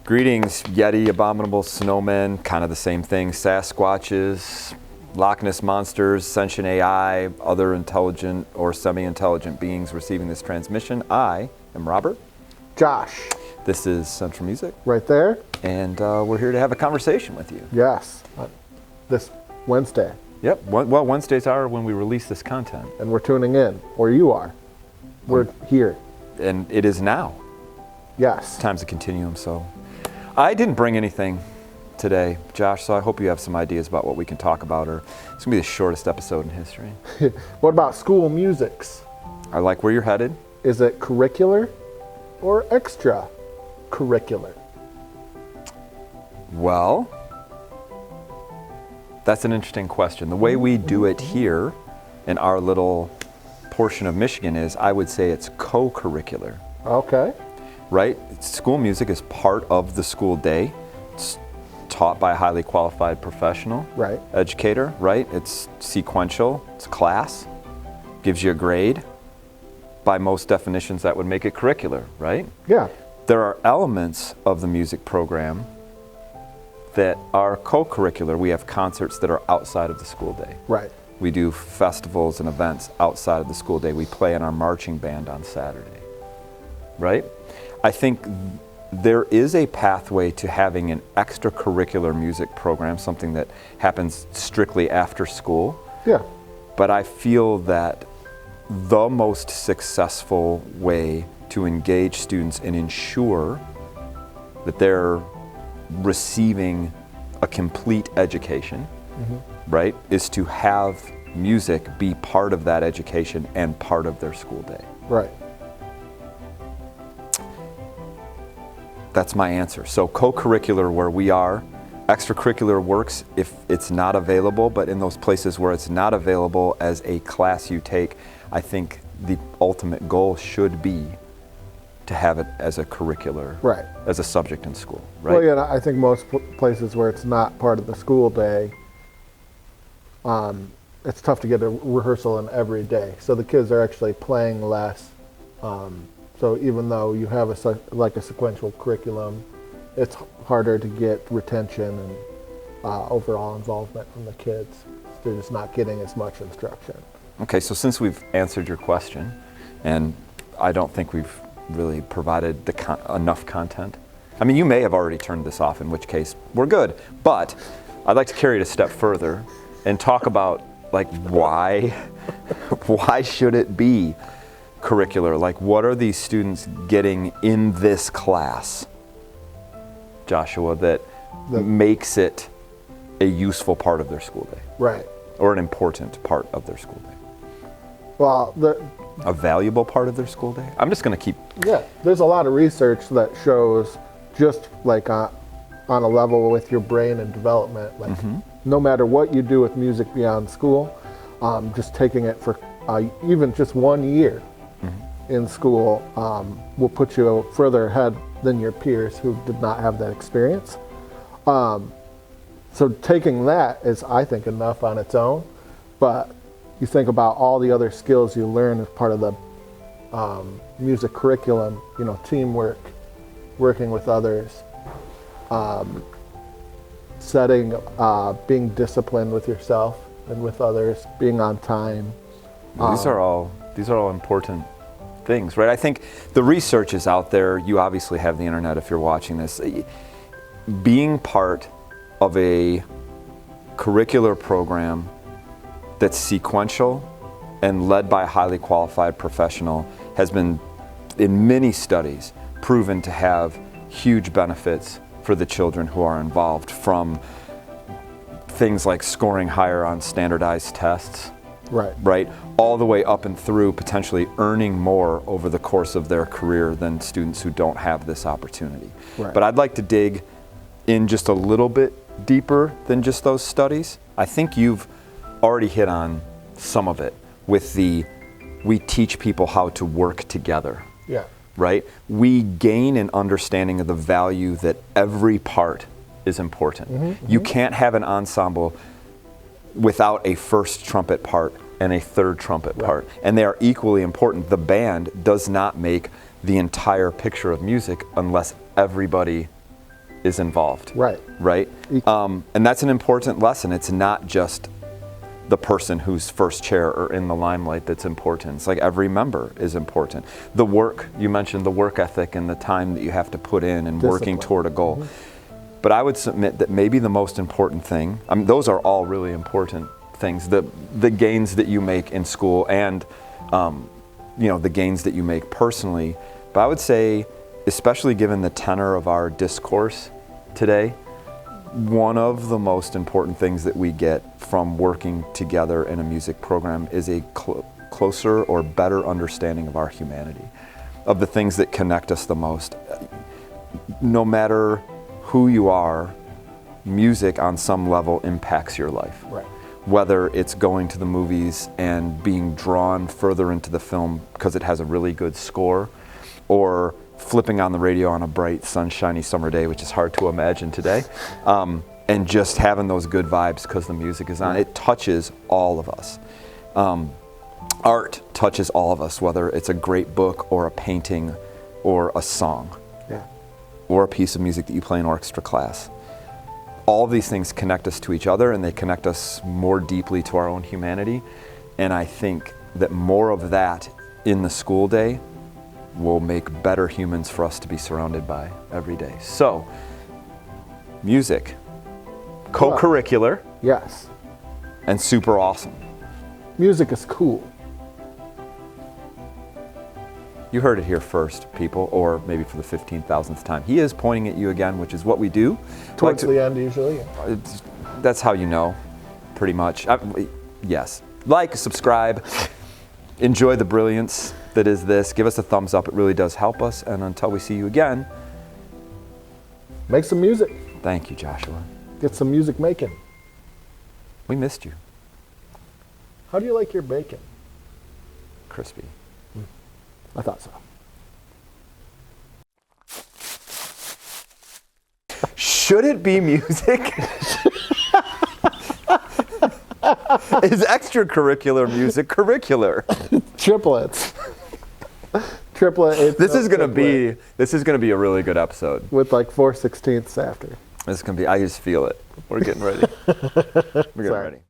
Greetings, Yeti, abominable snowmen, kind of the same thing. Sasquatches, Loch Ness monsters, sentient AI, other intelligent or semi-intelligent beings receiving this transmission. I am Robert. Josh. This is Central Music. Right there. And we're here to have a conversation with you. Yes. This Wednesday. Yep. Well, Wednesdays are when we release this content. And we're tuning in, or you are. We're here. And it is now. Yes. Time's a continuum, so. I didn't bring anything today, Josh, so I hope you have some ideas about what we can talk about, or it's going to be the shortest episode in history. What about school musics? I like where you're headed. Is it curricular or extracurricular? Well, that's an interesting question. The way we do it here in our little portion of Michigan is, I would say it's co-curricular. Okay. Right? School music is part of the school day. It's taught by a highly qualified professional. Right. Educator, right? It's sequential, it's class, gives you a grade. By most definitions, that would make it curricular, right? Yeah. There are elements of the music program that are co-curricular. We have concerts that are outside of the school day. Right. We do festivals and events outside of the school day. We play in our marching band on Saturday, right? I think there is a pathway to having an extracurricular music program, something that happens strictly after school. Yeah. But I feel that the most successful way to engage students and ensure that they're receiving a complete education, right, is to have music be part of that education and part of their school day. Right. That's my answer. So co-curricular where we are, extracurricular works if it's not available, but in those places where it's not available as a class you take, I think the ultimate goal should be to have it as a curricular, Right. as a subject in school, right? Well, yeah, I think most places where it's not part of the school day, it's tough to get a rehearsal in every day. So the kids are actually playing less. So even though you have a sequential curriculum, it's harder to get retention and overall involvement from the kids. They're just not getting as much instruction. Okay, so since we've answered your question, and I don't think we've really provided enough content. I mean, you may have already turned this off, in which case we're good. But I'd like to carry it a step further and talk about like why should it be curricular? Like, what are these students getting in this class, Joshua, that makes it a useful part of their school day? Right. Or an important part of their school day? Well, A valuable part of their school day? I'm just going to keep... Yeah, there's a lot of research that shows just like on a level with your brain and development, like no matter what you do with music beyond school, just taking it for even just 1 year in school will put you further ahead than your peers who did not have that experience. So taking that is, I think, enough on its own, but you think about all the other skills you learn as part of the music curriculum, teamwork, working with others, being disciplined with yourself and with others, being on time. These are all important things, right? I think the research is out there. You obviously have the internet if you're watching this. Being part of a curricular program that's sequential and led by a highly qualified professional has been, in many studies, proven to have huge benefits for the children who are involved, from things like scoring higher on standardized tests, right, all the way up and through potentially earning more over the course of their career than students who don't have this opportunity. Right. But I'd like to dig in just a little bit deeper than just those studies. I think you've already hit on some of it with we teach people how to work together. Yeah. Right? We gain an understanding of the value that every part is important. You can't have an ensemble without a first trumpet part and a third trumpet part, and they are equally important. The band does not make the entire picture of music unless everybody is involved. Right. Right? And that's an important lesson. It's not just the person who's first chair or in the limelight that's important. It's like every member is important. The work, you mentioned the work ethic and the time that you have to put in and working toward a goal. But I would submit that maybe the most important thing, I mean, those are all really important things, the gains that you make in school and the gains that you make personally. But I would say, especially given the tenor of our discourse today, one of the most important things that we get from working together in a music program is a closer or better understanding of our humanity, of the things that connect us the most. No matter who you are, music on some level impacts your life. Right. Whether it's going to the movies and being drawn further into the film because it has a really good score, or flipping on the radio on a bright, sunshiny summer day, which is hard to imagine today, and just having those good vibes because the music is on. It touches all of us. Art touches all of us, whether it's a great book or a painting or a song, or a piece of music that you play in orchestra class. All of these things connect us to each other, and they connect us more deeply to our own humanity. And I think that more of that in the school day will make better humans for us to be surrounded by every day. So, music, co-curricular, Yes. and super awesome. Music is cool. You heard it here first, people, or maybe for the 15,000th time. He is pointing at you again, which is what we do. Towards the end, usually. That's how you know, pretty much. Yes. Like, subscribe, enjoy the brilliance that is this. Give us a thumbs up. It really does help us. And until we see you again, Make some music. thank you, Joshua. Get some music making. We missed you. How do you like your bacon? Crispy. I thought so. Should it be music? Is extracurricular music curricular? Triplets. Triplet. This is gonna be a really good episode. With like 4/16 after. This is gonna be. I just feel it. We're getting ready. We're getting ready.